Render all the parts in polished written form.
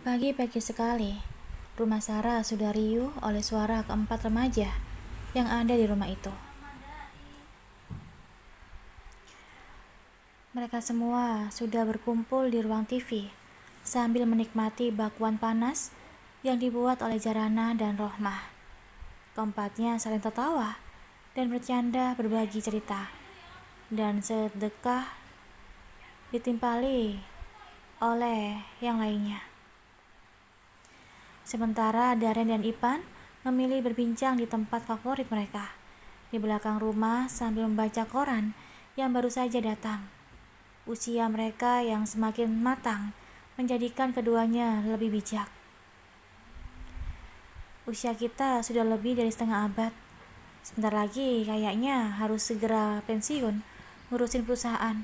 Pagi-pagi sekali, rumah Sarah sudah riuh oleh suara keempat remaja yang ada di rumah itu. Mereka semua sudah berkumpul di ruang TV sambil menikmati bakwan panas yang dibuat oleh Jarana dan Rohmah. Keempatnya saling tertawa dan bercanda berbagi cerita, dan sedekah ditimpali oleh yang lainnya. Sementara Daren dan Ipan memilih berbincang di tempat favorit mereka, di belakang rumah sambil membaca koran yang baru saja datang. Usia mereka yang semakin matang menjadikan keduanya lebih bijak. Usia kita sudah lebih dari setengah abad. Sebentar lagi kayaknya harus segera pensiun ngurusin perusahaan.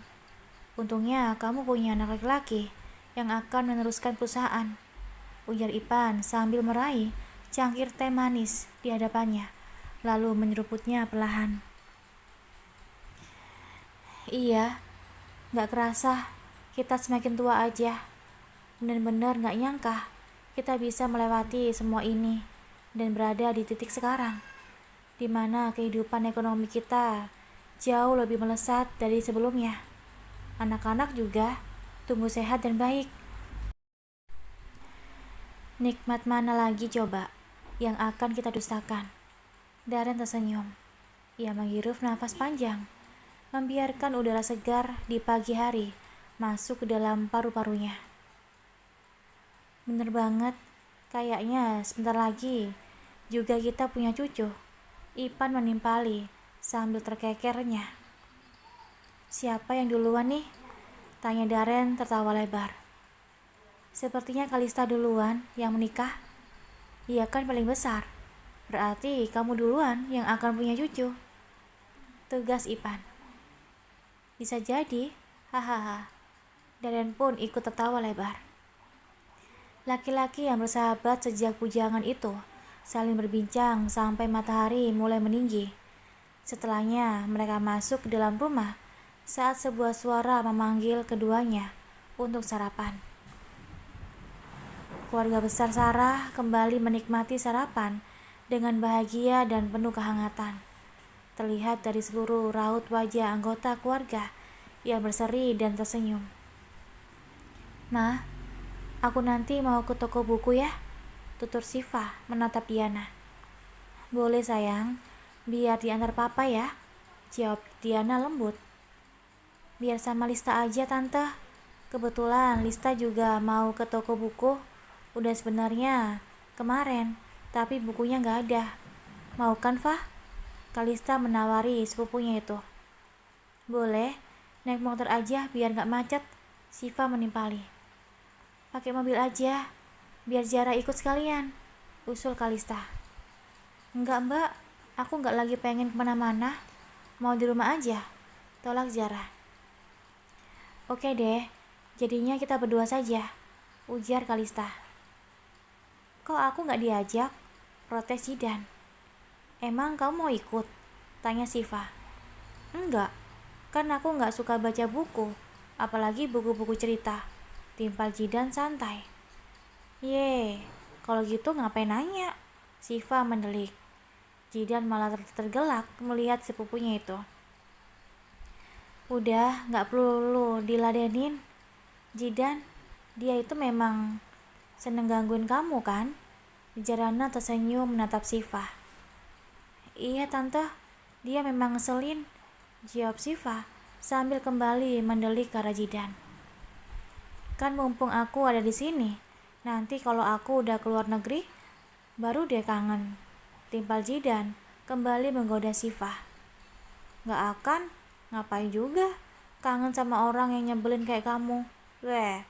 Untungnya kamu punya anak laki-laki yang akan meneruskan perusahaan, ujar Ipan sambil meraih cangkir teh manis di hadapannya, lalu menyeruputnya perlahan. Iya, gak kerasa kita semakin tua aja. Benar-benar gak nyangka kita bisa melewati semua ini dan berada di titik sekarang, di mana kehidupan ekonomi kita jauh lebih melesat dari sebelumnya. Anak-anak juga tumbuh sehat dan baik. Nikmat mana lagi coba yang akan kita dustakan? Daren tersenyum. Ia menghirup nafas panjang, membiarkan udara segar di pagi hari masuk ke dalam paru-parunya. Bener banget, kayaknya sebentar lagi juga kita punya cucu. Ipan menimpali sambil terkekernya. Siapa yang duluan nih? Tanya Daren tertawa lebar. Sepertinya Kalista duluan yang menikah. Dia kan paling besar. Berarti kamu duluan yang akan punya cucu. Tugas Ipan. Bisa jadi, hahaha. Daren pun ikut tertawa lebar. Laki-laki yang bersahabat sejak bujangan itu saling berbincang sampai matahari mulai meninggi. Setelahnya mereka masuk ke dalam rumah saat sebuah suara memanggil keduanya untuk sarapan. Keluarga besar Sarah kembali menikmati sarapan dengan bahagia dan penuh kehangatan. Terlihat dari seluruh raut wajah anggota keluarga yang berseri dan tersenyum. Ma, aku nanti mau ke toko buku ya, tutur Siva menatap Diana. Boleh sayang, biar diantar papa ya, jawab Diana lembut. Biar sama Lista aja tante, kebetulan Lista juga mau ke toko buku. Udah sebenarnya kemarin, tapi bukunya gak ada. Mau kan, Fah? Kalista menawari sepupunya itu. Boleh, naik motor aja biar gak macet, Siva menimpali. Pakai mobil aja, biar Zara ikut sekalian, usul Kalista. Enggak mbak, aku gak lagi pengen kemana-mana, mau di rumah aja, tolak Zara. Oke deh, jadinya kita berdua saja, ujar Kalista. Kok aku gak diajak? Protes Jidan. Emang kamu mau ikut? Tanya Siva. Enggak, kan aku gak suka baca buku, apalagi buku-buku cerita, timpal Jidan santai. Ye, kalau gitu ngapain nanya? Siva mendelik. Jidan malah tergelak melihat sepupunya itu. Udah, gak perlu diladenin. Jidan, dia itu memang seneng gangguin kamu kan? Jarana tersenyum menatap Siva. Iya tante, dia memang ngeselin, jawab Siva sambil kembali mendelik ke arah Jidan. Kan mumpung aku ada di sini, nanti kalau aku udah keluar negeri, baru deh kangen, timpal Jidan kembali menggoda Siva. Gak akan, ngapain juga kangen sama orang yang nyebelin kayak kamu. Weh.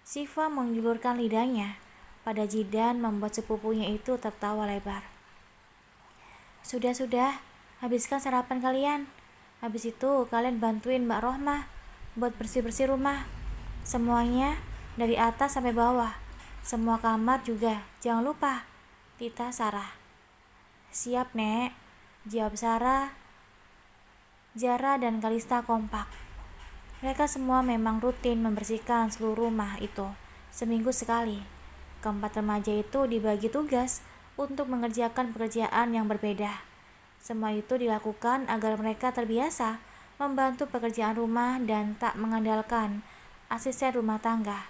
Siva menjulurkan lidahnya pada Jidan membuat sepupunya itu tertawa lebar. Sudah, habiskan sarapan kalian. Habis itu kalian bantuin Mbak Rohmah buat bersih-bersih rumah. Semuanya dari atas sampai bawah. Semua kamar juga, jangan lupa. Tita Sarah. Siap, Nek. Jawab Sarah. Zara dan Kalista kompak. Mereka semua memang rutin membersihkan seluruh rumah itu seminggu sekali. Keempat remaja itu dibagi tugas untuk mengerjakan pekerjaan yang berbeda. Semua itu dilakukan agar mereka terbiasa membantu pekerjaan rumah dan tak mengandalkan asisten rumah tangga.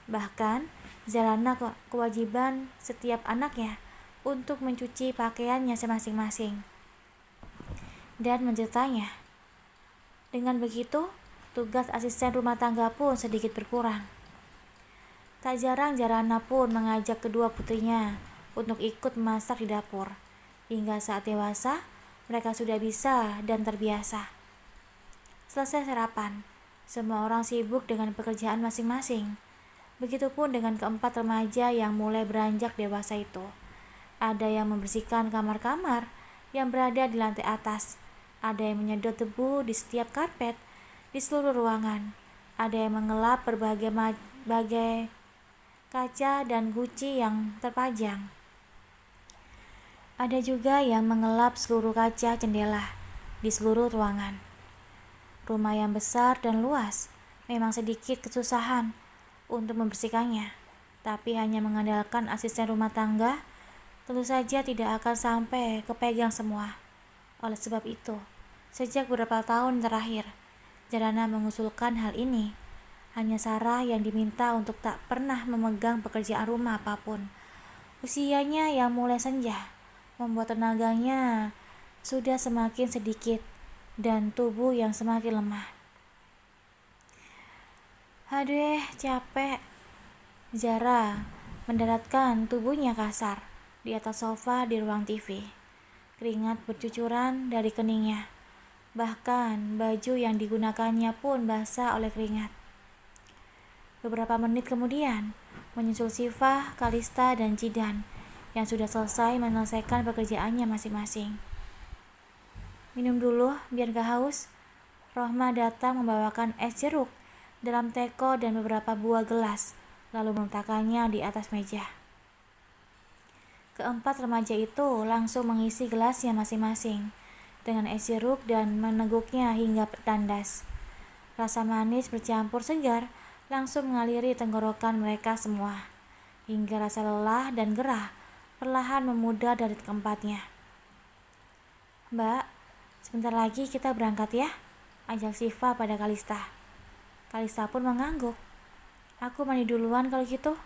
Bahkan, Zarana kewajiban setiap anaknya untuk mencuci pakaiannya masing-masing dan menjahitnya. Dengan begitu, tugas asisten rumah tangga pun sedikit berkurang. Tak jarang Zarana pun mengajak kedua putrinya untuk ikut memasak di dapur. Hingga saat dewasa, mereka sudah bisa dan terbiasa. Selesai sarapan, semua orang sibuk dengan pekerjaan masing-masing. Begitupun dengan keempat remaja yang mulai beranjak dewasa itu. Ada yang membersihkan kamar-kamar yang berada di lantai atas. Ada yang menyedot debu di setiap karpet di seluruh ruangan. Ada yang mengelap berbagai kaca dan guci yang terpajang. Ada juga yang mengelap seluruh kaca jendela di seluruh ruangan. Rumah yang besar dan luas memang sedikit kesusahan untuk membersihkannya, tapi hanya mengandalkan asisten rumah tangga tentu saja tidak akan sampai kepegang semua. Oleh sebab itu, sejak beberapa tahun terakhir, Zarana mengusulkan hal ini. Hanya Sarah yang diminta untuk tak pernah memegang pekerjaan rumah apapun. Usianya yang mulai senja membuat tenaganya sudah semakin sedikit dan tubuh yang semakin lemah. Aduh, capek. Zara mendaratkan tubuhnya kasar di atas sofa di ruang TV. Keringat bercucuran dari keningnya. Bahkan baju yang digunakannya pun basah oleh keringat. Beberapa menit kemudian, menyusul Siva, Kalista, dan Jidan yang sudah selesai menyelesaikan pekerjaannya masing-masing. Minum dulu biar gak haus. Rohmah datang membawakan es jeruk dalam teko dan beberapa buah gelas, lalu meletakkannya di atas meja. Keempat remaja itu langsung mengisi gelasnya masing-masing dengan es jeruk dan meneguknya hingga tandas. Rasa manis bercampur segar langsung mengaliri tenggorokan mereka semua, hingga rasa lelah dan gerah perlahan memudar dari keempatnya. Mbak, sebentar lagi kita berangkat ya, ajak Siva pada Kalista. Kalista pun mengangguk. Aku mandi duluan kalau gitu,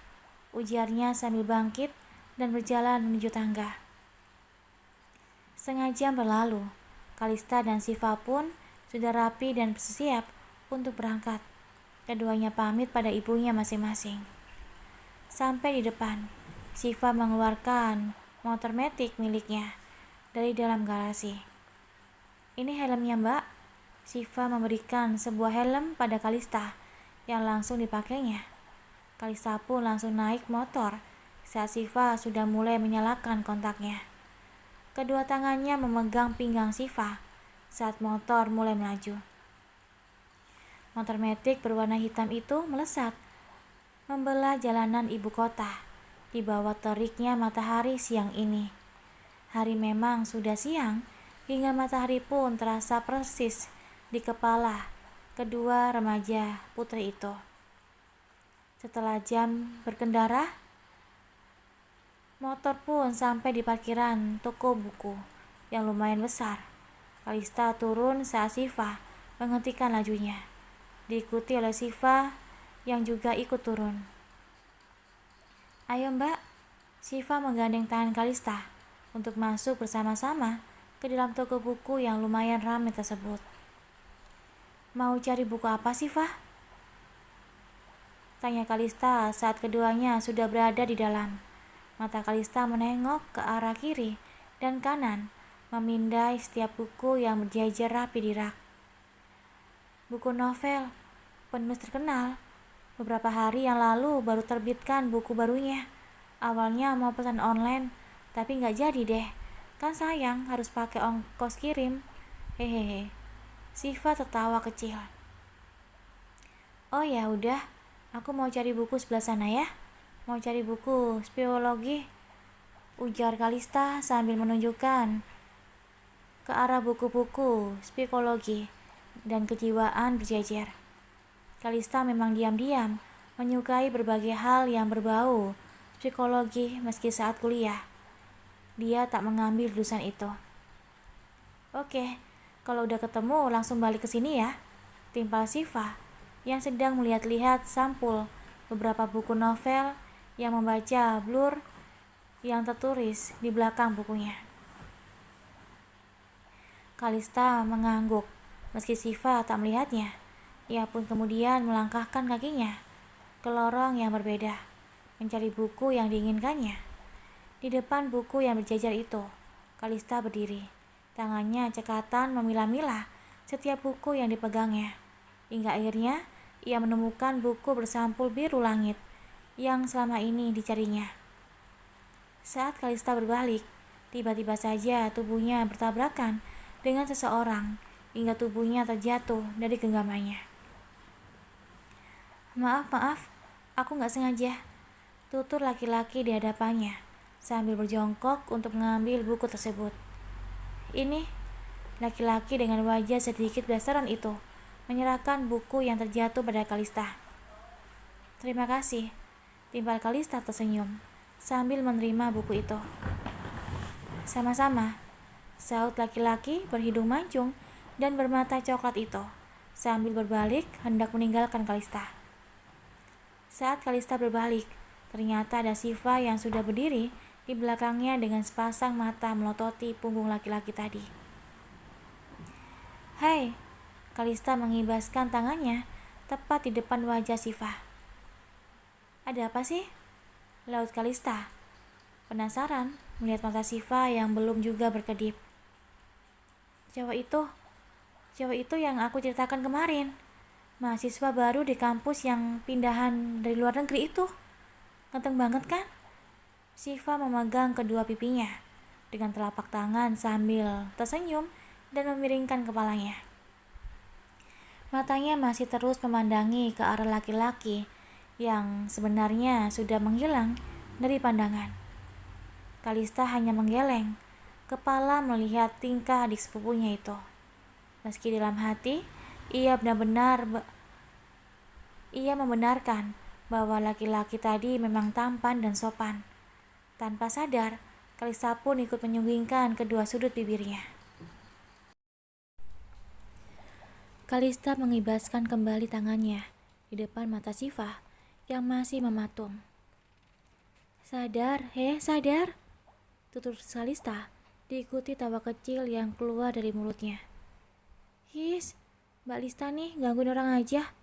ujarnya sambil bangkit dan berjalan menuju tangga. Setengah jam berlalu, Kalista dan Siva pun sudah rapi dan bersiap untuk berangkat. Keduanya pamit pada ibunya masing-masing. Sampai di depan, Siva mengeluarkan motor metik miliknya dari dalam garasi. Ini helmnya, Mbak. Siva memberikan sebuah helm pada Kalista yang langsung dipakainya. Kalista pun langsung naik motor saat Siva sudah mulai menyalakan kontaknya. Kedua tangannya memegang pinggang Siva saat motor mulai melaju. Motor metik berwarna hitam itu melesat, membelah jalanan ibu kota di bawah teriknya matahari siang ini. Hari memang sudah siang, hingga matahari pun terasa persis di kepala kedua remaja putri itu. Setelah jam berkendara, motor pun sampai di parkiran toko buku yang lumayan besar. Kalista turun saat Siva menghentikan lajunya, diikuti oleh Siva yang juga ikut turun. Ayo Mbak, Siva menggandeng tangan Kalista untuk masuk bersama-sama ke dalam toko buku yang lumayan ramai tersebut. Mau cari buku apa Siva? Tanya Kalista saat keduanya sudah berada di dalam. Mata Kalista menengok ke arah kiri dan kanan, memindai setiap buku yang berjejer rapi di rak. Buku novel, penulis terkenal. Beberapa hari yang lalu baru terbitkan buku barunya. Awalnya mau pesan online, tapi nggak jadi deh. Kan sayang harus pakai ongkos kirim. Hehehe. Siva tertawa kecil. Oh ya udah, aku mau cari buku sebelah sana ya. Mau cari buku speleologi, ujar Kalista sambil menunjukkan ke arah buku-buku psikologi dan kejiwaan berjejer. Kalista memang diam-diam menyukai berbagai hal yang berbau psikologi meski saat kuliah. Dia tak mengambil jurusan itu. Oke, kalau udah ketemu langsung balik ke sini ya, timpal Siva yang sedang melihat-lihat sampul beberapa buku novel yang membaca blur yang tertulis di belakang bukunya. Kalista mengangguk, meski Siva tak melihatnya. Ia pun kemudian melangkahkan kakinya ke lorong yang berbeda, mencari buku yang diinginkannya. Di depan buku yang berjajar itu, Kalista berdiri. Tangannya cekatan memilah-milah setiap buku yang dipegangnya. Hingga akhirnya, ia menemukan buku bersampul biru langit yang selama ini dicarinya. Saat Kalista berbalik, tiba-tiba saja tubuhnya bertabrakan dengan seseorang hingga tubuhnya terjatuh dari genggamannya. Maaf, aku gak sengaja, tutur laki-laki di hadapannya sambil berjongkok untuk mengambil buku tersebut. Ini, laki-laki dengan wajah sedikit blasteran itu menyerahkan buku yang terjatuh pada Kalista. Terima kasih, timpal Kalista tersenyum sambil menerima buku itu. Sama-sama, saut laki-laki berhidung mancung dan bermata coklat itu sambil berbalik hendak meninggalkan Kalista. Saat Kalista berbalik, ternyata ada Siva yang sudah berdiri di belakangnya dengan sepasang mata melototi punggung laki-laki tadi. Hai, Kalista mengibaskan tangannya tepat di depan wajah Siva. Ada apa sih? Laut Kalista, penasaran melihat mata Siva yang belum juga berkedip. Cewek itu yang aku ceritakan kemarin. Mahasiswa baru di kampus yang pindahan dari luar negeri itu. Ganteng banget kan? Siva memegang kedua pipinya dengan telapak tangan sambil tersenyum dan memiringkan kepalanya. Matanya masih terus memandangi ke arah laki-laki yang sebenarnya sudah menghilang dari pandangan. Kalista hanya menggeleng kepala melihat tingkah adik sepupunya itu. Meski dalam hati, ia membenarkan bahwa laki-laki tadi memang tampan dan sopan. Tanpa sadar, Kalista pun ikut menyunggingkan kedua sudut bibirnya. Kalista mengibaskan kembali tangannya di depan mata Siva yang masih mematung. Sadar, sadar, tutur Kalista diikuti tawa kecil yang keluar dari mulutnya. His, Mbak Lista nih gangguin orang aja.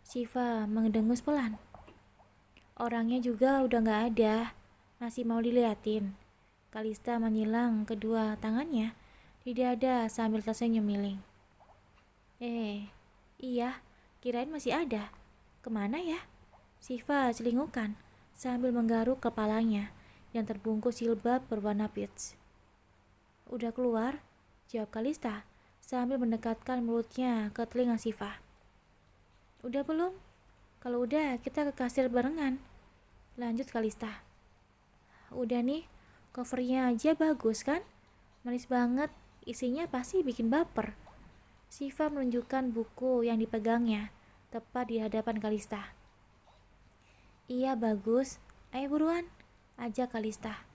Siva mendengus pelan. Orangnya juga udah gak ada, masih mau diliatin. Kalista menyilang kedua tangannya di dada sambil tersenyum miling. Iya, kirain masih ada. Kemana ya? Siva celingukan sambil menggaruk kepalanya yang terbungkus jilbab berwarna peach. Udah keluar, jawab Kalista sambil mendekatkan mulutnya ke telinga Siva. Udah belum? Kalau udah, kita ke kasir barengan. Lanjut Kalista. Udah nih, covernya aja bagus kan? Manis banget, isinya pasti bikin baper. Siva menunjukkan buku yang dipegangnya, tepat di hadapan Kalista. Iya bagus, ayo buruan, ajak Kalista.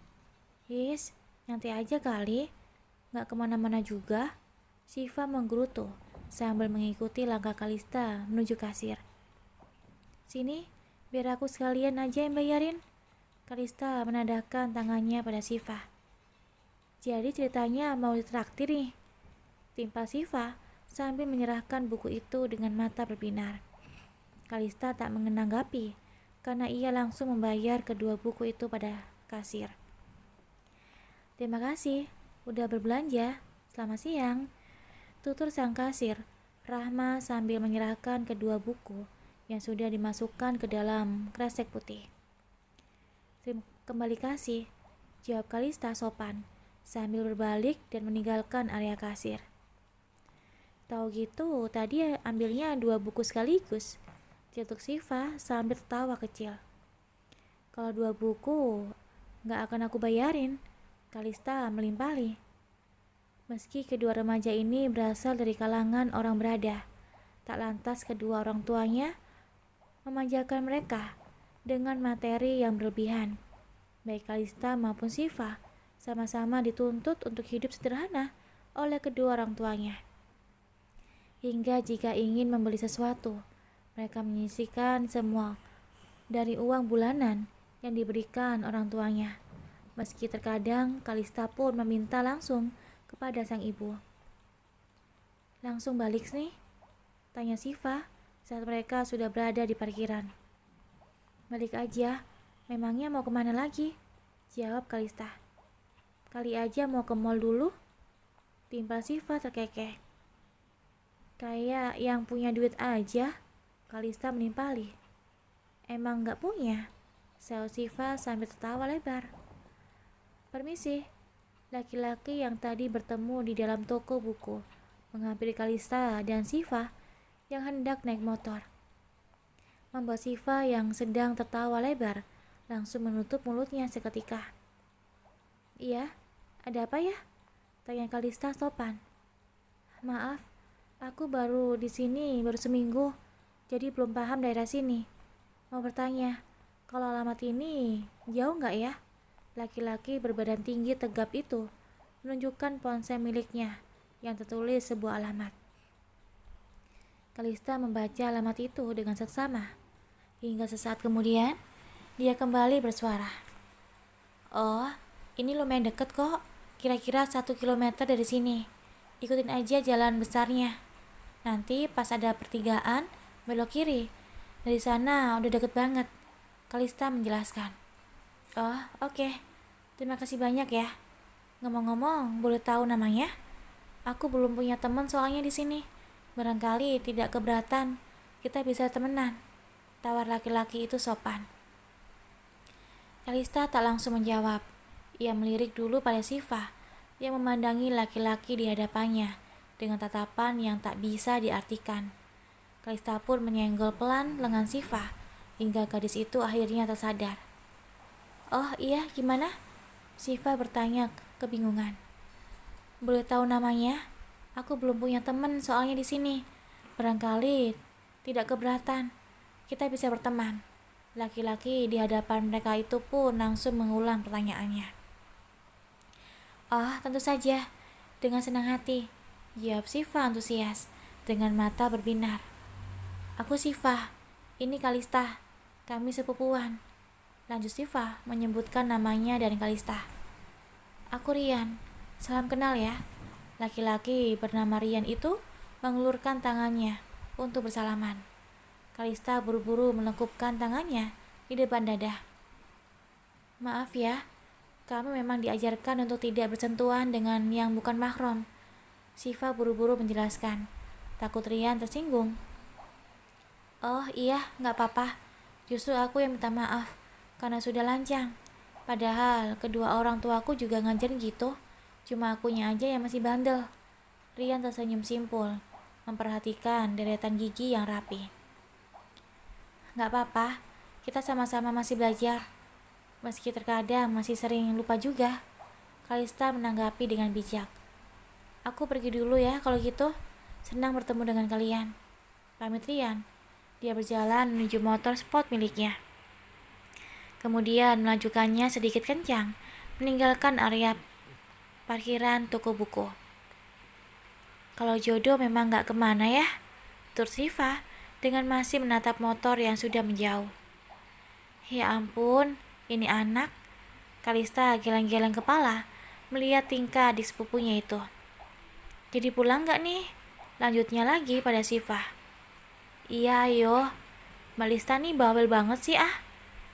His, nyantai aja kali, gak kemana-mana juga. Siva menggerutu sambil mengikuti langkah Kalista menuju kasir. Sini, biar aku sekalian aja yang bayarin. Kalista menadahkan tangannya pada Siva. Jadi ceritanya mau ditraktir nih, timpal Siva sambil menyerahkan buku itu dengan mata berbinar. Kalista tak menanggapi karena ia langsung membayar kedua buku itu pada kasir. Terima kasih, udah berbelanja. Selamat siang, tutur sang kasir, Rahma sambil menyerahkan kedua buku yang sudah dimasukkan ke dalam kresek putih. Kembali kasih, jawab Kalista sopan, sambil berbalik dan meninggalkan area kasir. Tahu gitu, tadi ambilnya 2 buku sekaligus, cetuk Siva sambil tertawa kecil. Kalau 2 buku, gak akan aku bayarin, Kalista melimpali. Meski kedua remaja ini berasal dari kalangan orang berada, tak lantas kedua orang tuanya memanjakan mereka dengan materi yang berlebihan. Baik Kalista maupun Siva sama-sama dituntut untuk hidup sederhana oleh kedua orang tuanya. Hingga jika ingin membeli sesuatu, mereka menyisihkan semua dari uang bulanan yang diberikan orang tuanya. Meski terkadang Kalista pun meminta langsung kepada sang ibu. Langsung balik nih? Tanya Siva saat mereka sudah berada di parkiran. Balik aja, memangnya mau kemana lagi? Jawab Kalista. Kali aja mau ke mall dulu? Timpal Siva terkekeh. Kayak yang punya duit aja, Kalista menimpali. Emang gak punya? Sel Siva sambil tertawa lebar. Permisi. Laki-laki yang tadi bertemu di dalam toko buku menghampiri Kalista dan Siva yang hendak naik motor. Membuat Siva yang sedang tertawa lebar langsung menutup mulutnya seketika. Iya, ada apa ya? Tanya Kalista sopan. Maaf, aku baru di sini baru seminggu, jadi belum paham daerah sini. Mau bertanya, kalau alamat ini jauh nggak ya? Laki-laki berbadan tinggi tegap itu menunjukkan ponsel miliknya yang tertulis sebuah alamat. Kalista membaca alamat itu dengan seksama. Hingga sesaat kemudian, dia kembali bersuara. Oh, ini lumayan deket kok. Kira-kira 1 kilometer dari sini. Ikutin aja jalan besarnya. Nanti pas ada pertigaan, belok kiri. Dari sana udah deket banget. Kalista menjelaskan. Oh, oke. Terima kasih banyak ya. Ngomong-ngomong, boleh tahu namanya? Aku belum punya teman soalnya di sini. Barangkali tidak keberatan, kita bisa temenan. Tawar laki-laki itu sopan. Kalista tak langsung menjawab. Ia melirik dulu pada Siva yang memandangi laki-laki di hadapannya dengan tatapan yang tak bisa diartikan. Kalista pun menyenggol pelan lengan Siva hingga gadis itu akhirnya tersadar. Oh iya, gimana? Siva bertanya kebingungan. Boleh tahu namanya? Aku belum punya teman soalnya di sini. Barangkali tidak keberatan. Kita bisa berteman. Laki-laki di hadapan mereka itu pun langsung mengulang pertanyaannya. Oh, tentu saja. Dengan senang hati. Jawab Siva antusias dengan mata berbinar. Aku Siva. Ini Kalista. Kami sepupuan. Lanjut Siva menyebutkan namanya dan Kalista. Aku Rian, salam kenal ya. Laki-laki bernama Rian itu mengulurkan tangannya untuk bersalaman. Kalista buru-buru melengkupkan tangannya di depan dada. Maaf ya, kami memang diajarkan untuk tidak bersentuhan dengan yang bukan mahram. Siva buru-buru menjelaskan. Takut Rian tersinggung. Oh iya, gak apa-apa. Justru aku yang minta maaf karena sudah lancang. Padahal kedua orang tuaku juga ngajarin gitu. Cuma akunya aja yang masih bandel. Rian tersenyum simpul, memperhatikan deretan gigi yang rapi. Gak apa-apa, kita sama-sama masih belajar. Meski terkadang masih sering lupa juga. Kalista menanggapi dengan bijak. Aku pergi dulu ya kalau gitu. Senang bertemu dengan kalian. Pamit Rian. Dia berjalan menuju motor sport miliknya. Kemudian melajukannya sedikit kencang, meninggalkan area parkiran toko buku. Kalau jodoh memang gak kemana ya? Tur Siva dengan masih menatap motor yang sudah menjauh. Ya ampun, ini anak. Kalista geleng-geleng kepala melihat tingkah adik sepupunya itu. Jadi pulang gak nih? Lanjutnya lagi pada Siva. Iya ayo, Mbak Lista nih bawel banget sih ah.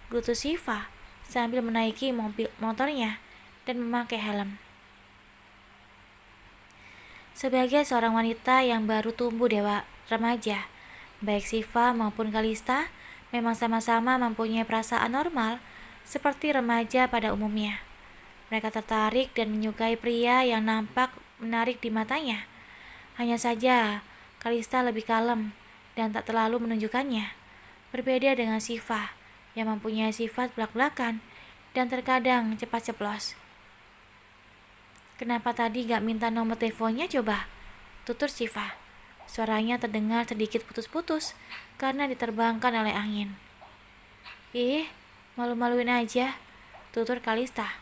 Gerutu Siva sambil menaiki motornya dan memakai helm. Sebagai seorang wanita yang baru tumbuh remaja, baik Siva maupun Kalista memang sama-sama mempunyai perasaan normal seperti remaja pada umumnya. Mereka tertarik dan menyukai pria yang nampak menarik di matanya. Hanya saja, Kalista lebih kalem dan tak terlalu menunjukkannya. Berbeda dengan Siva yang mempunyai sifat belak-belakan dan terkadang cepat ceplos. Kenapa tadi gak minta nomor teleponnya coba? Tutur Siva. Suaranya terdengar sedikit putus-putus karena diterbangkan oleh angin. Ih, malu-maluin aja, tutur Kalista.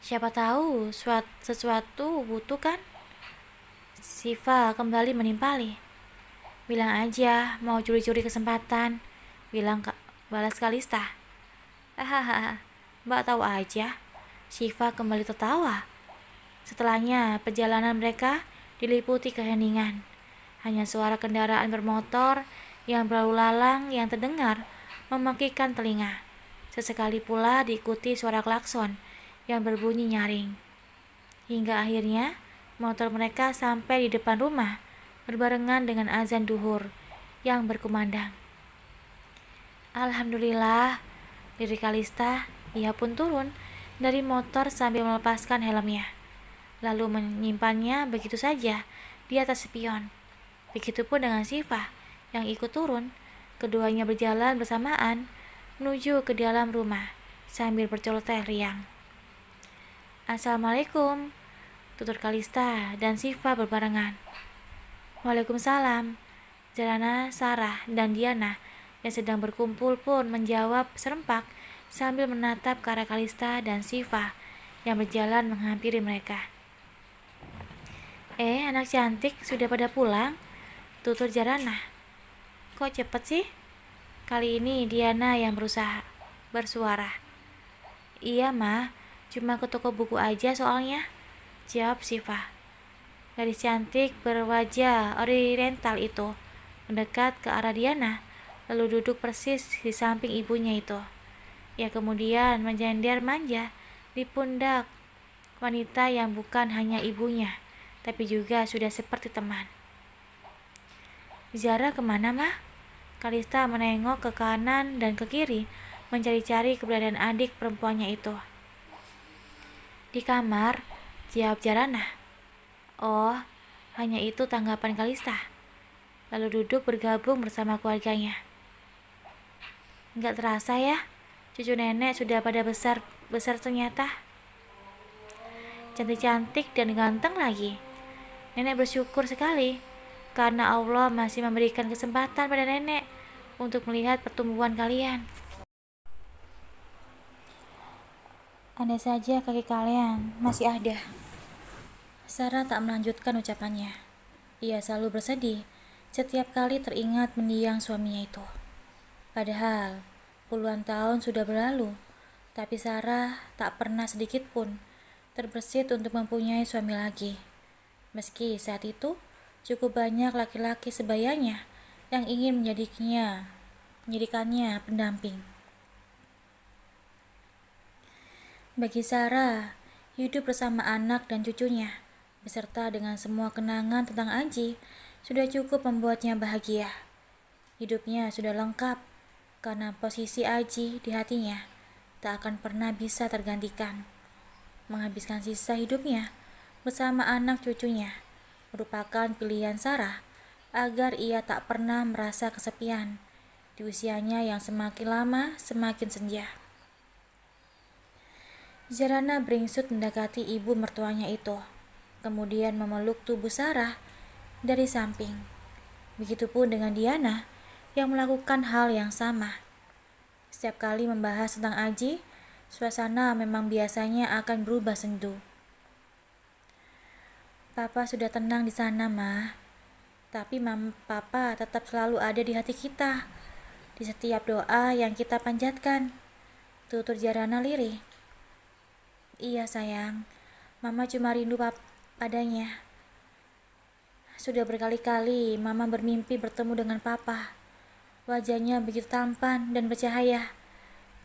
Siapa tahu sesuatu butuh kan? Siva kembali menimpali. Bilang aja mau curi-curi kesempatan, balas Kalista. Hahaha, Mbak tahu aja. Siva kembali tertawa. Setelahnya, perjalanan mereka diliputi keheningan. Hanya suara kendaraan bermotor yang berlalu lalang yang terdengar memekikkan telinga. Sesekali pula diikuti suara klakson yang berbunyi nyaring. Hingga akhirnya, motor mereka sampai di depan rumah, berbarengan dengan azan duhur yang berkumandang. Alhamdulillah, diri Kalista, ia pun turun dari motor sambil melepaskan helmnya, lalu menyimpannya begitu saja di atas spion. Begitupun dengan Siva yang ikut turun. Keduanya berjalan bersamaan menuju ke dalam rumah sambil berceloteh riang. Assalamualaikum, tutur Kalista dan Siva berbarengan. Waalaikumsalam, Jarana, Sarah, dan Diana yang sedang berkumpul pun menjawab serempak sambil menatap ke arah Kalista dan Siva yang berjalan menghampiri mereka. Anak cantik sudah pada pulang, tutur Jarana. Kok cepet sih? Kali ini Diana yang bersuara. Iya mah, cuma ke toko buku aja soalnya, jawab Siva. Gadis cantik berwajah oriental itu mendekat ke arah Diana, lalu duduk persis di samping ibunya itu. Ia kemudian menjender manja di pundak wanita yang bukan hanya ibunya, tapi juga sudah seperti teman. Zara kemana mah? Kalista menengok ke kanan dan ke kiri, mencari-cari keberadaan adik perempuannya itu. Di kamar, jawab Jarana. Oh, hanya itu tanggapan Kalista. Lalu duduk bergabung bersama keluarganya. Enggak terasa ya, cucu nenek sudah pada besar ternyata. Cantik-cantik dan ganteng lagi. Nenek bersyukur sekali karena Allah masih memberikan kesempatan pada nenek untuk melihat pertumbuhan kalian. Andai saja kaki kalian masih ada. Sarah tak melanjutkan ucapannya. Ia selalu bersedih setiap kali teringat mendiang suaminya itu. Padahal puluhan tahun sudah berlalu, tapi Sarah tak pernah sedikit pun terbersit untuk mempunyai suami lagi. Meski saat itu cukup banyak laki-laki sebayanya yang ingin menjadikannya pendamping. Bagi Sarah, hidup bersama anak dan cucunya, beserta dengan semua kenangan tentang Aji, sudah cukup membuatnya bahagia. Hidupnya sudah lengkap, karena posisi Aji di hatinya tak akan pernah bisa tergantikan. Menghabiskan sisa hidupnya bersama anak cucunya merupakan pilihan Sarah agar ia tak pernah merasa kesepian di usianya yang semakin lama semakin senja. Jarana beringsut mendekati ibu mertuanya itu, kemudian memeluk tubuh Sarah dari samping. Begitupun dengan Diana yang melakukan hal yang sama. Setiap kali membahas tentang Aji, suasana memang biasanya akan berubah sendu. Papa sudah tenang di sana, Ma. Tapi Papa tetap selalu ada di hati kita, di setiap doa yang kita panjatkan, tutur Jarana lirih. Iya sayang, Mama cuma rindu padanya. Sudah berkali-kali Mama bermimpi bertemu dengan Papa. Wajahnya begitu tampan dan bercahaya,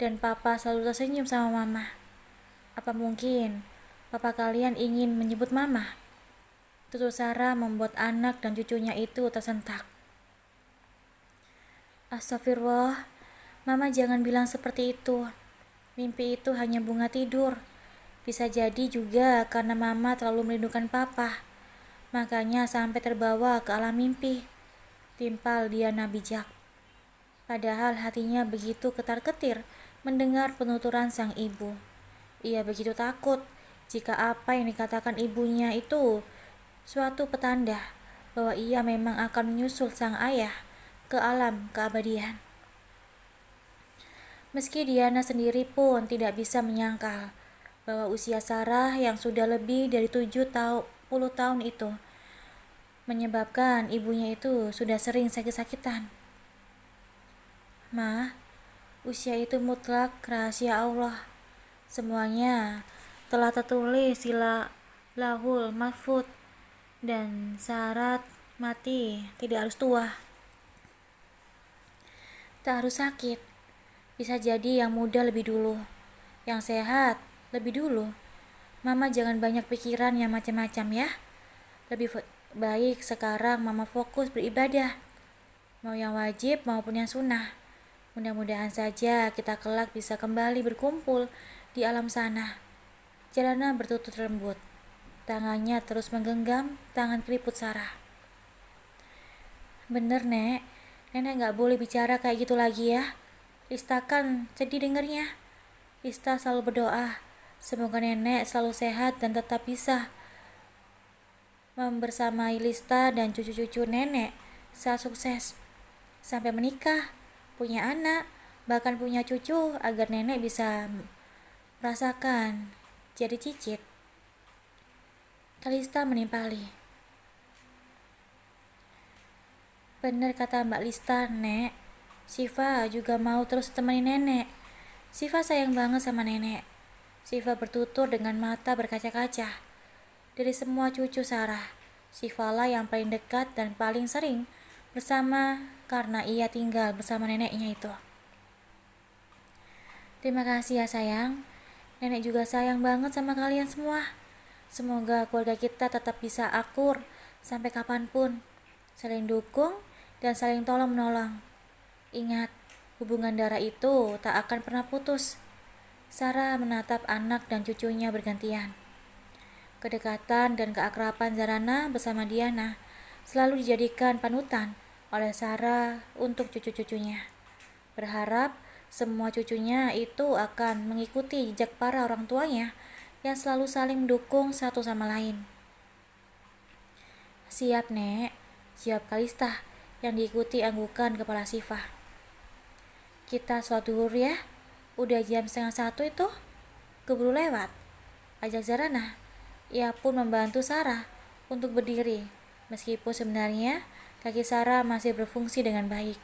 dan Papa selalu tersenyum sama Mama. Apa mungkin Papa kalian ingin menyebut Mama? Tutur Sarah membuat anak dan cucunya itu tersentak. Astagfirullah, Mama jangan bilang seperti itu. Mimpi itu hanya bunga tidur. Bisa jadi juga karena mama terlalu merindukan papa, makanya sampai terbawa ke alam mimpi, timpal Diana bijak. Padahal hatinya begitu ketar-ketir mendengar penuturan sang ibu. Ia begitu takut jika apa yang dikatakan ibunya itu suatu petanda bahwa ia memang akan menyusul sang ayah ke alam keabadian. Meski Diana sendiri pun tidak bisa menyangkal bahwa usia Sarah yang sudah lebih dari 70 tahun itu menyebabkan ibunya itu sudah sering sakit-sakitan. Ma, usia itu mutlak rahasia Allah. Semuanya telah tertulis di Lauhul Mahfuz dan syarat mati tidak harus tua. Tak harus sakit. Bisa jadi yang muda lebih dulu, yang sehat lebih dulu. Mama jangan banyak pikiran yang macam-macam ya. Lebih baik sekarang Mama fokus beribadah, mau yang wajib maupun yang sunnah. Mudah-mudahan saja kita kelak bisa kembali berkumpul di alam sana. Jalana bertutur lembut. Tangannya terus menggenggam tangan keriput Sarah. Bener, Nek. Nenek gak boleh bicara kayak gitu lagi ya. Lista kan sedih dengernya. Lista selalu berdoa, semoga nenek selalu sehat dan tetap bisa membersamai Lista dan cucu-cucu nenek saat sukses. Sampai menikah, punya anak, bahkan punya cucu agar nenek bisa merasakan jadi cicit. Kalista menimpali. Bener kata Mbak Lista, Nek. Syifa juga mau terus temani nenek. Syifa sayang banget sama nenek. Syifa bertutur dengan mata berkaca-kaca. Dari semua cucu Sarah, Syifa lah yang paling dekat dan paling sering bersama karena ia tinggal bersama neneknya itu. Terima kasih ya sayang. Nenek juga sayang banget sama kalian semua. Semoga keluarga kita tetap bisa akur sampai kapanpun. Saling dukung dan saling tolong-menolong. Ingat, hubungan darah itu tak akan pernah putus. Sarah menatap anak dan cucunya bergantian. Kedekatan dan keakraban Zarana bersama Diana selalu dijadikan panutan oleh Sarah untuk cucu-cucunya. Berharap semua cucunya itu akan mengikuti jejak para orang tuanya yang selalu saling mendukung satu sama lain. Siap, Nek. Siap, Kalista, yang diikuti anggukan kepala Syifa. Kita sholat duhur ya. Udah jam 12:30 itu. Keburu lewat. Ajak Zarana. Ia pun membantu Sarah untuk berdiri, meskipun sebenarnya kaki Sarah masih berfungsi dengan baik.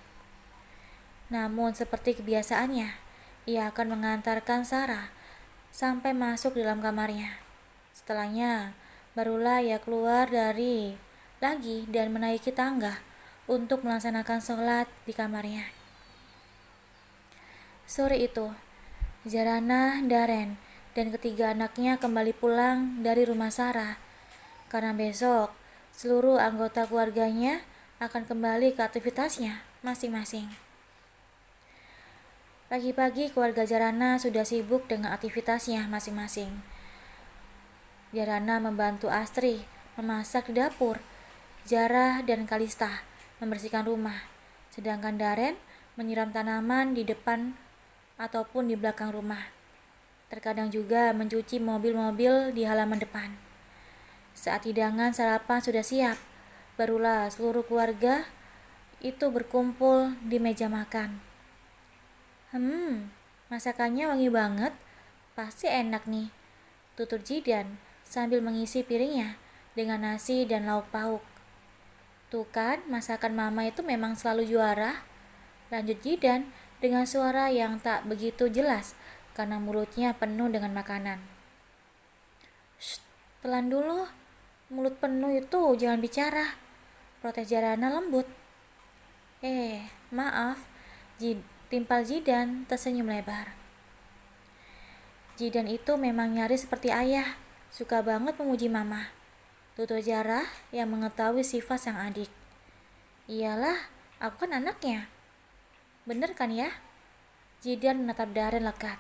Namun seperti kebiasaannya, ia akan mengantarkan Sarah sampai masuk dalam kamarnya. Setelahnya, barulah ia keluar lagi dan menaiki tangga untuk melaksanakan sholat di kamarnya. Sore itu, Zarana, Darren, dan ketiga anaknya kembali pulang dari rumah Sarah. Karena besok, seluruh anggota keluarganya akan kembali ke aktivitasnya masing-masing. Pagi-pagi keluarga Zarana sudah sibuk dengan aktivitasnya masing-masing. Zarana membantu Astri memasak di dapur. Zara dan Kalista membersihkan rumah. Sedangkan Darren menyiram tanaman di depan ataupun di belakang rumah. Terkadang juga mencuci mobil-mobil di halaman depan. Saat hidangan sarapan sudah siap, barulah seluruh keluarga itu berkumpul di meja makan. Masakannya wangi banget, pasti enak nih, tutur Jidan sambil mengisi piringnya dengan nasi dan lauk pauk. Tuh kan, masakan mama itu memang selalu juara, lanjut Jidan dengan suara yang tak begitu jelas karena mulutnya penuh dengan makanan. Shh, pelan dulu, mulut penuh itu jangan bicara, protes Zarana lembut. Maaf, timpal Jidan tersenyum lebar. Jidan itu memang nyaris seperti ayah, suka banget memuji mama, tutur Zara yang mengetahui sifat sang adik. Iyalah, aku kan anaknya. Bener kan ya? Jidan menatap Darren lekat.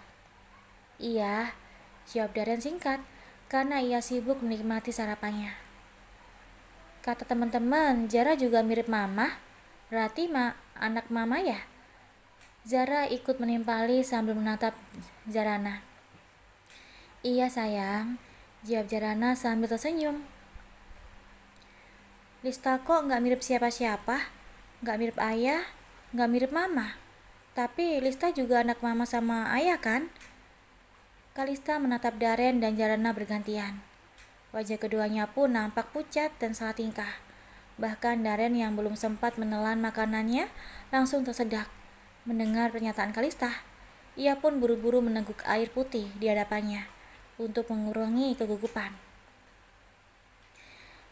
Iya, Jawab Daren singkat, karena ia sibuk menikmati sarapannya. Kata teman-teman, Zara juga mirip mama. Berarti anak mama ya? Zara ikut menimpali sambil menatap Zarana. Iya sayang, jawab Zarana sambil tersenyum. Lista kok nggak mirip siapa-siapa? Nggak mirip ayah, nggak mirip mama. Tapi Lista juga anak mama sama ayah kan? Kalista menatap Daren dan Zarana bergantian. Wajah keduanya pun nampak pucat dan salah tingkah. Bahkan Daren yang belum sempat menelan makanannya langsung tersedak mendengar pernyataan Kalista. Ia pun buru-buru meneguk air putih di hadapannya untuk mengurangi kegugupan.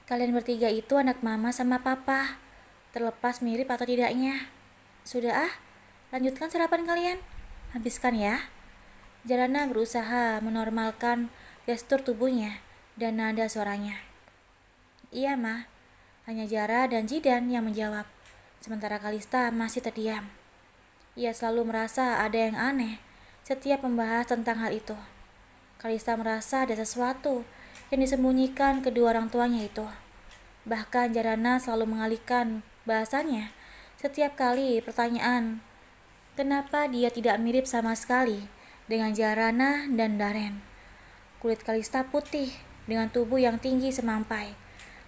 Kalian bertiga itu anak mama sama papa, terlepas mirip atau tidaknya. Sudah lanjutkan sarapan kalian. Habiskan ya. Zarana berusaha menormalkan gestur tubuhnya dan nada suaranya. Iya mah, hanya Zara dan Zidan yang menjawab, sementara Kalista masih terdiam. Ia selalu merasa ada yang aneh setiap membahas tentang hal itu. Kalista merasa ada sesuatu yang disembunyikan kedua orang tuanya itu. Bahkan Zarana selalu mengalihkan bahasanya setiap kali pertanyaan kenapa dia tidak mirip sama sekali dengan Zarana dan Daren. Kulit Kalista putih dengan tubuh yang tinggi semampai.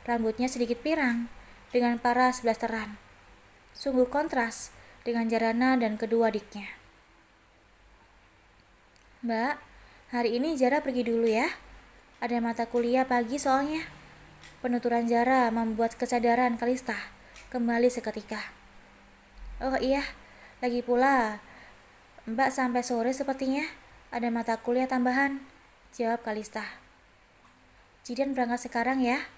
Rambutnya sedikit pirang dengan paras blasteran. Sungguh kontras dengan Zarana dan kedua adiknya. Mbak, hari ini Zara pergi dulu ya. Ada mata kuliah pagi soalnya. Penuturan Zara membuat kesadaran Kalista kembali seketika. Oh iya, lagi pula Mbak sampai sore sepertinya ada mata kuliah tambahan, jawab Kalista. Zidan berangkat sekarang ya.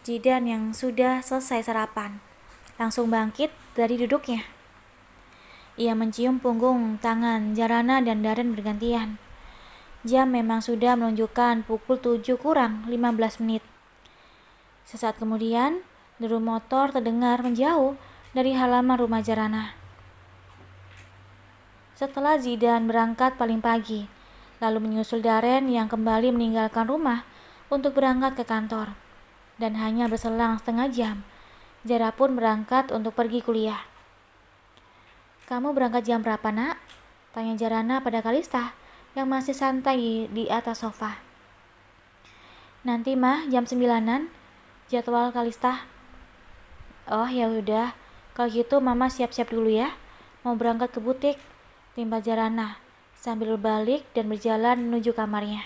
Zidan yang sudah selesai sarapan langsung bangkit dari duduknya. Ia mencium punggung tangan Zarana dan Daren bergantian. Jam memang sudah menunjukkan pukul 7 kurang 15 menit. Sesaat kemudian, deru motor terdengar menjauh dari halaman rumah Zarana. Setelah Zidan berangkat paling pagi, lalu menyusul Daren yang kembali meninggalkan rumah untuk berangkat ke kantor. Dan hanya berselang setengah jam, Zara pun berangkat untuk pergi kuliah. Kamu berangkat jam berapa nak? Tanya Zarana pada Kalista yang masih santai di atas sofa. Nanti mah jam 9-an, jadwal Kalista. Oh ya udah, kalau gitu mama siap-siap dulu ya, mau berangkat ke butik, timba Zarana sambil berbalik dan berjalan menuju kamarnya.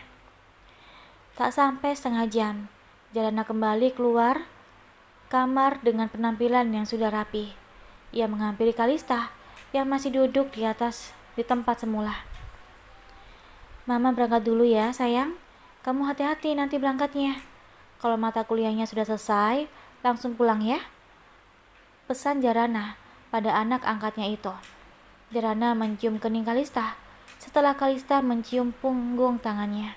Tak sampai setengah jam, Zarana kembali keluar kamar dengan penampilan yang sudah rapi. Ia menghampiri Kalista yang masih duduk di tempat semula. Mama berangkat dulu ya sayang, kamu hati-hati nanti berangkatnya. Kalau mata kuliahnya sudah selesai, langsung pulang ya, pesan Zarana pada anak angkatnya itu. Zarana mencium kening Kalista setelah Kalista mencium punggung tangannya.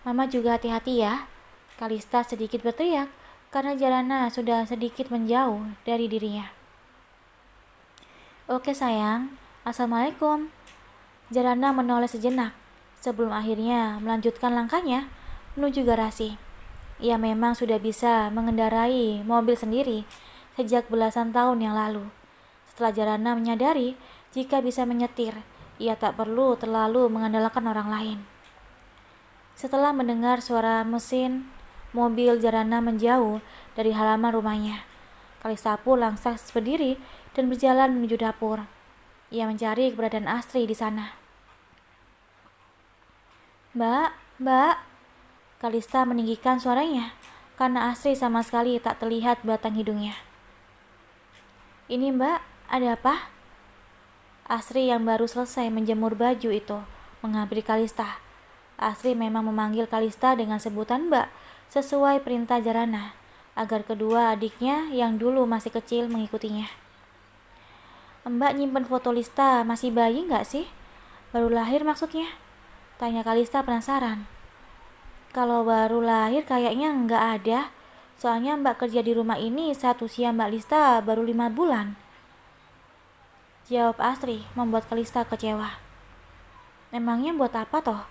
Mama juga hati-hati ya, Kalista sedikit berteriak karena Zarana sudah sedikit menjauh dari dirinya. Oke sayang, assalamualaikum. Zarana menoleh sejenak sebelum akhirnya melanjutkan langkahnya menuju garasi. Ia memang sudah bisa mengendarai mobil sendiri sejak belasan tahun yang lalu. Setelah Zarana menyadari jika bisa menyetir, ia tak perlu terlalu mengandalkan orang lain. Setelah mendengar suara mesin mobil Zarana menjauh dari halaman rumahnya, Kalista pun langsung berdiri dan berjalan menuju dapur. Ia mencari keberadaan Astri di sana. Mbak, Kalista meninggikan suaranya karena Astri sama sekali tak terlihat batang hidungnya. Ini Mbak, ada apa? Astri yang baru selesai menjemur baju itu menghampiri Kalista. Astri memang memanggil Kalista dengan sebutan Mbak sesuai perintah Zarana agar kedua adiknya yang dulu masih kecil mengikutinya. Mbak nyimpen foto Lista masih bayi nggak sih? Baru lahir maksudnya? Tanya Kalista penasaran. Kalau baru lahir kayaknya nggak ada. Soalnya Mbak kerja di rumah ini saat usia Mbak Lista baru 5 bulan. Jawab Astri membuat Kalista kecewa. Emangnya buat apa toh?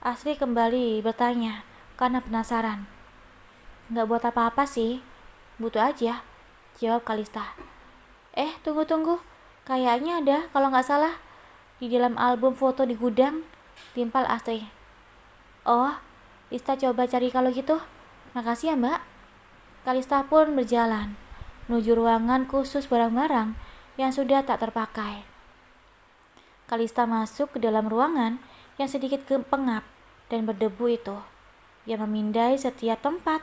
Astri kembali bertanya karena penasaran. Nggak buat apa-apa sih, butuh aja, jawab Kalista. Tunggu. Kayaknya ada kalau nggak salah di dalam album foto di gudang, timpal Astri. Oh, Lista coba cari kalau gitu. Makasih ya mbak. Kalista pun berjalan menuju ruangan khusus barang-barang yang sudah tak terpakai. Kalista masuk ke dalam ruangan yang sedikit pengap dan berdebu itu. Ia memindai setiap tempat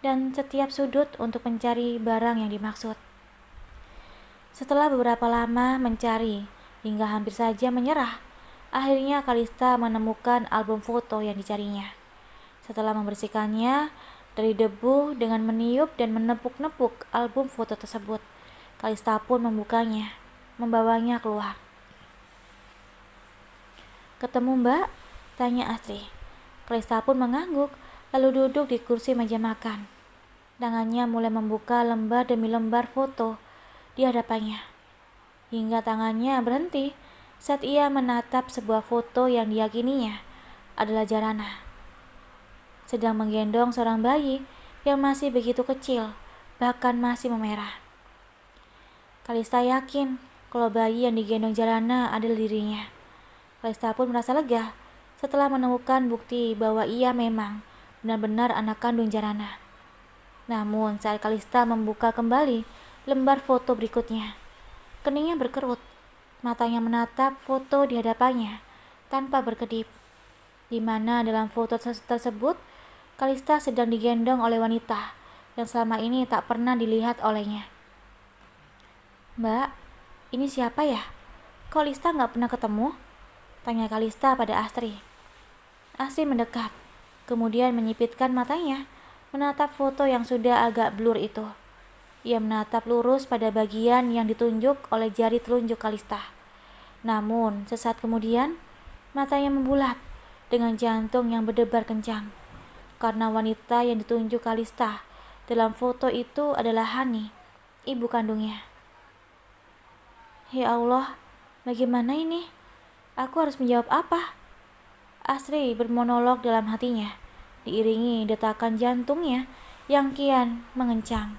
dan setiap sudut untuk mencari barang yang dimaksud. Setelah beberapa lama mencari hingga hampir saja menyerah, akhirnya Kalista menemukan album foto yang dicarinya. Setelah membersihkannya dari debu dengan meniup dan menepuk-nepuk album foto tersebut, Kalista pun membukanya, membawanya keluar. Ketemu mbak? Tanya Astri. Kalista pun mengangguk, lalu duduk di kursi meja makan. Tangannya mulai membuka lembar demi lembar foto di hadapannya, hingga tangannya berhenti saat ia menatap sebuah foto yang diyakininya adalah Jarana sedang menggendong seorang bayi yang masih begitu kecil, bahkan masih memerah. Kalista yakin kalau bayi yang digendong Jarana adalah dirinya. Kalista pun merasa lega setelah menemukan bukti bahwa ia memang benar-benar anak kandung Jarana. Namun saat Kalista membuka kembali lembar foto berikutnya, keningnya berkerut, matanya menatap foto di hadapannya tanpa berkedip, di mana dalam foto tersebut Kalista sedang digendong oleh wanita yang selama ini tak pernah dilihat olehnya. Mbak, ini siapa ya? Kok Lista gak pernah ketemu? Tanya Kalista pada Astri. Astri mendekat, kemudian menyipitkan matanya menatap foto yang sudah agak blur itu. Ia menatap lurus pada bagian yang ditunjuk oleh jari telunjuk Kalista. Namun, sesaat kemudian, matanya membulat dengan jantung yang berdebar kencang. Karena wanita yang ditunjuk Kalista dalam foto itu adalah Hani, ibu kandungnya. Ya Allah, bagaimana ini? Aku harus menjawab apa? Astri bermonolog dalam hatinya, diiringi detakan jantungnya yang kian mengencang.